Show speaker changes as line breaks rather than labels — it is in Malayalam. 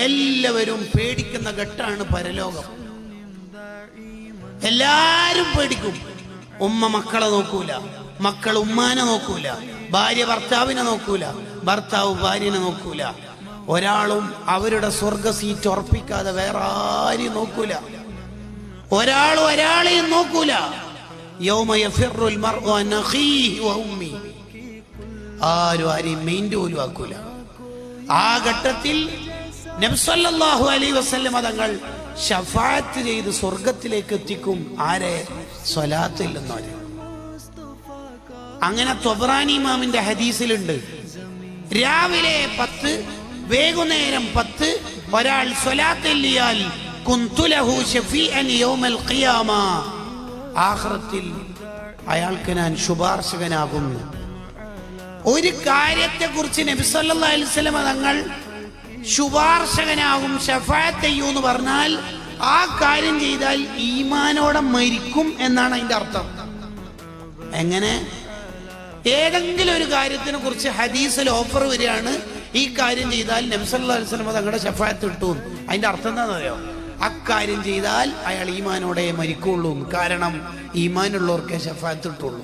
എല്ലാവരും പേടിക്കുന്ന ഘട്ടമാണ് പരലോകം. എല്ലാരും പേടിക്കും. ഉമ്മ മക്കളെ നോക്കൂല, മക്കൾ ഉമ്മാനെ നോക്കൂല, ഭാര്യ ഭർത്താവിനെ നോക്കൂല, ഭർത്താവ് ഭാര്യനെ നോക്കൂല. ഒരാളും അവരുടെ സ്വർഗ സീറ്റ് ഉറപ്പിക്കാതെ വേറെ ആരെയും നോക്കൂല. ഒരാളും ഒരാളെയും നോക്കൂല. യൗമ യഫിറുൽ മർഉ അൻ അഖീഹി വ ഉമ്മി. ആരും ആരെയും മെയിൻറ്റ് പോലും ആക്കൂല. ആ ഘട്ടത്തിൽ നബി സല്ലല്ലാഹു അലൈഹി വസല്ലം തങ്ങൾ ശഫാഅത്ത് ചെയ്ത് സ്വർഗത്തിലേക്ക് എത്തിക്കും. ആരെ? സ്വലാത്തിൽ നിന്നവരെ. അങ്ങനെ ത്വബറാനി ഇമാമിന്റെ ഹദീസിലുണ്ട്, രാവിലെ 10 വൈകുന്നേരം 10 ഒരാൾ സ്വലാത്തെല്ലിയാൽ കുന്തു ലഹു ശഫീഅൻ യൗമൽ ഖിയാമ, ആഖിറത്തിൽ അയാൾക്ക് ഞാൻ ശുപാർശകനാകുന്നു. ഒരു കാര്യത്തെ കുറിച്ച് നബി സല്ലല്ലാഹു അലൈഹി വസല്ലം തങ്ങൾ ശുപാർശകനാകും, ശഫാഅത്ത് ചെയ്യൂന്ന് പറഞ്ഞാൽ ആ കാര്യം ചെയ്താൽ ഈമാനോടെ മരിക്കും എന്നാണ് അതിന്റെ അർത്ഥം. എങ്ങനെ? ഏതെങ്കിലും ഒരു കാര്യത്തിനെ കുറിച്ച് ഹദീസിൽ ഓഫർ വരികയാണ്, ഈ കാര്യം ചെയ്താൽ നബി സല്ലല്ലാഹു അലൈഹി വസല്ലം തങ്ങളുടെ ശഫാഅത്ത് കിട്ടും. അതിന്റെ അർത്ഥം എന്താണെന്നറിയോ? അക്കാര്യം ചെയ്താൽ അയാൾ ഈമാനോടെ മരിക്കുള്ളൂ. കാരണം ഈമാനുള്ളവർക്കേ ശഫാഅത്ത് കിട്ടുള്ളൂ.